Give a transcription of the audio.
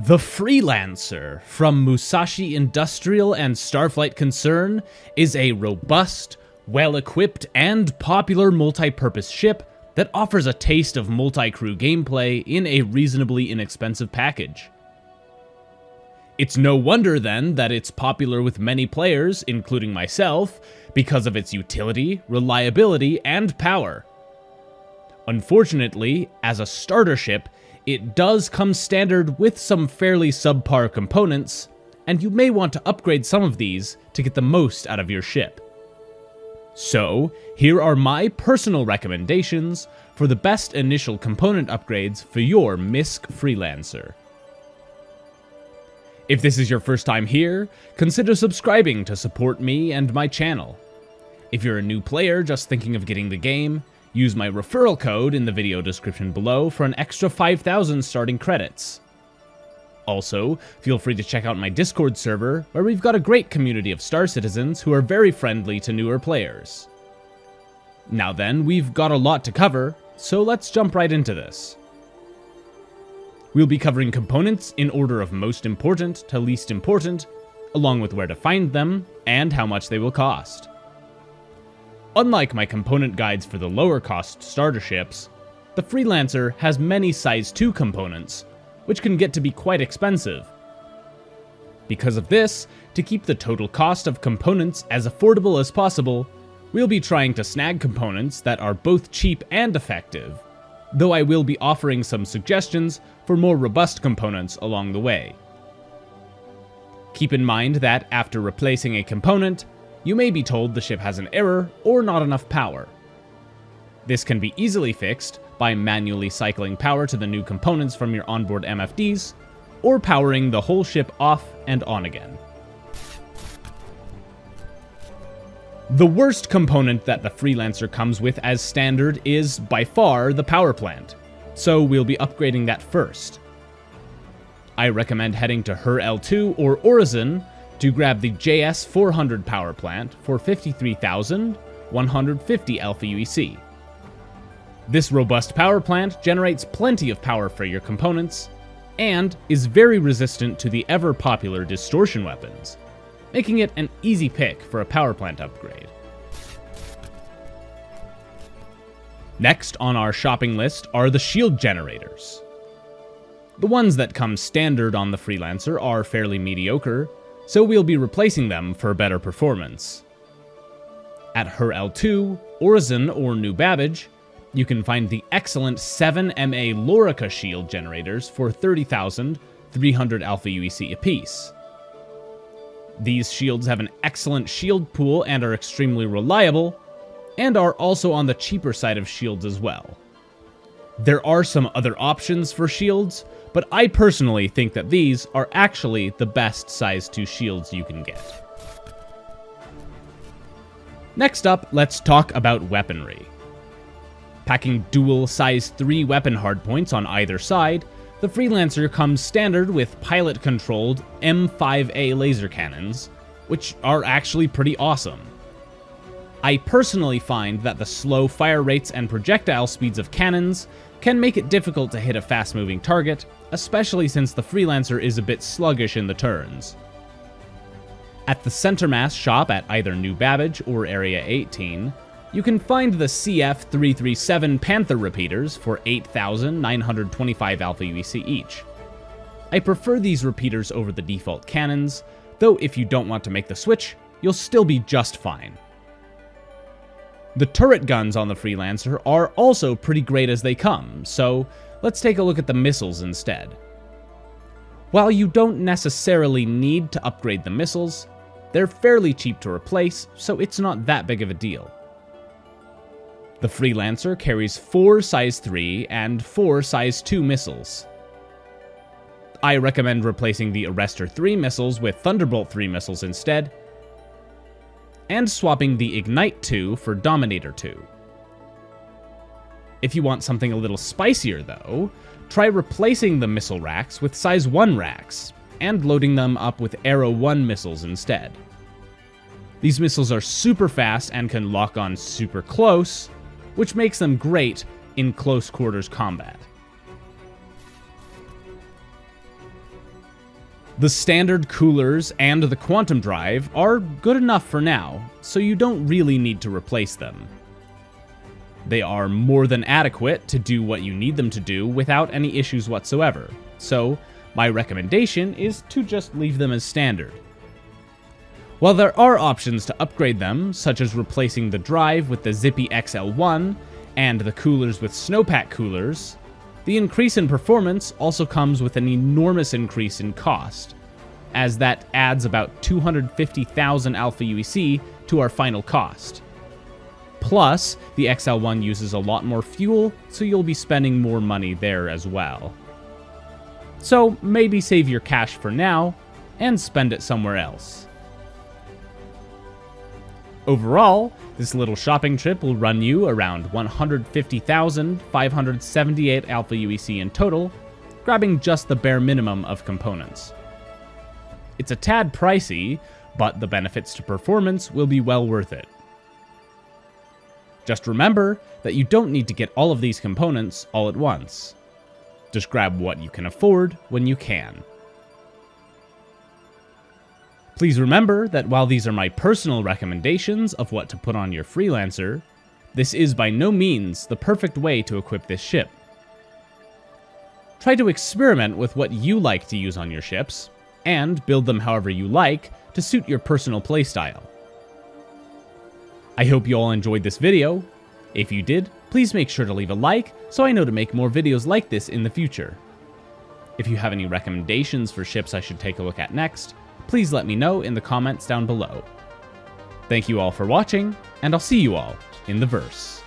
The Freelancer from Musashi Industrial and Starflight Concern is a robust, well-equipped, and popular multi-purpose ship that offers a taste of multi-crew gameplay in a reasonably inexpensive package. It's no wonder then that it's popular with many players, including myself, because of its utility, reliability, and power. Unfortunately, as a starter ship, it does come standard with some fairly subpar components, and you may want to upgrade some of these to get the most out of your ship. So, here are my personal recommendations for the best initial component upgrades for your MISC Freelancer. If this is your first time here, consider subscribing to support me and my channel. If you're a new player just thinking of getting the game, use my referral code in the video description below for an extra 5,000 starting credits. Also, feel free to check out my Discord server, where we've got a great community of Star Citizens who are very friendly to newer players. Now then, we've got a lot to cover, so let's jump right into this. We'll be covering components in order of most important to least important, along with where to find them and how much they will cost. Unlike my component guides for the lower cost starter ships, the Freelancer has many size 2 components, which can get to be quite expensive. Because of this, to keep the total cost of components as affordable as possible, we'll be trying to snag components that are both cheap and effective, though I will be offering some suggestions for more robust components along the way. Keep in mind that after replacing a component, you may be told the ship has an error or not enough power. This can be easily fixed by manually cycling power to the new components from your onboard MFDs, or powering the whole ship off and on again. The worst component that the Freelancer comes with as standard is, by far, the power plant, so we'll be upgrading that first. I recommend heading to Her L2 or Orison to grab the JS 400 power plant for 53,150 alpha UEC. This robust power plant generates plenty of power for your components, and is very resistant to the ever-popular distortion weapons, making it an easy pick for a power plant upgrade. Next on our shopping list are the shield generators. The ones that come standard on the Freelancer are fairly mediocre, so we'll be replacing them for better performance. At Her L2, Orison, or New Babbage, you can find the excellent 7MA Lorica shield generators for 30,300 alpha UEC apiece. These shields have an excellent shield pool and are extremely reliable, and are also on the cheaper side of shields as well. There are some other options for shields, but I personally think that these are actually the best size 2 shields you can get. Next up, let's talk about weaponry. Packing dual size 3 weapon hardpoints on either side, the Freelancer comes standard with pilot-controlled M5A laser cannons, which are actually pretty awesome. I personally find that the slow fire rates and projectile speeds of cannons can make it difficult to hit a fast-moving target, especially since the Freelancer is a bit sluggish in the turns. At the Centermass shop at either New Babbage or Area 18, you can find the CF337 Panther repeaters for 8,925 alpha UEC each. I prefer these repeaters over the default cannons, though if you don't want to make the switch, you'll still be just fine. The turret guns on the Freelancer are also pretty great as they come, so let's take a look at the missiles instead. While you don't necessarily need to upgrade the missiles, they're fairly cheap to replace, so it's not that big of a deal. The Freelancer carries 4 size 3 and 4 size 2 missiles. I recommend replacing the Arrestor 3 missiles with Thunderbolt 3 missiles instead, and swapping the Ignite 2 for Dominator 2. If you want something a little spicier though, try replacing the missile racks with size 1 racks, and loading them up with Arrow 1 missiles instead. These missiles are super fast and can lock on super close, which makes them great in close quarters combat. The standard coolers and the quantum drive are good enough for now, so you don't really need to replace them. They are more than adequate to do what you need them to do without any issues whatsoever, so my recommendation is to just leave them as standard. While there are options to upgrade them, such as replacing the drive with the Zippy XL1 and the coolers with snowpack coolers, the increase in performance also comes with an enormous increase in cost, as that adds about 250,000 Alpha UEC to our final cost. Plus, the XL1 uses a lot more fuel, so you'll be spending more money there as well. So maybe save your cash for now, and spend it somewhere else. Overall, this little shopping trip will run you around 150,578 Alpha UEC in total, grabbing just the bare minimum of components. It's a tad pricey, but the benefits to performance will be well worth it. Just remember that you don't need to get all of these components all at once. Just grab what you can afford when you can. Please remember that while these are my personal recommendations of what to put on your Freelancer, this is by no means the perfect way to equip this ship. Try to experiment with what you like to use on your ships, and build them however you like to suit your personal playstyle. I hope you all enjoyed this video. If you did, please make sure to leave a like so I know to make more videos like this in the future. If you have any recommendations for ships I should take a look at next, please let me know in the comments down below. Thank you all for watching, and I'll see you all in the verse.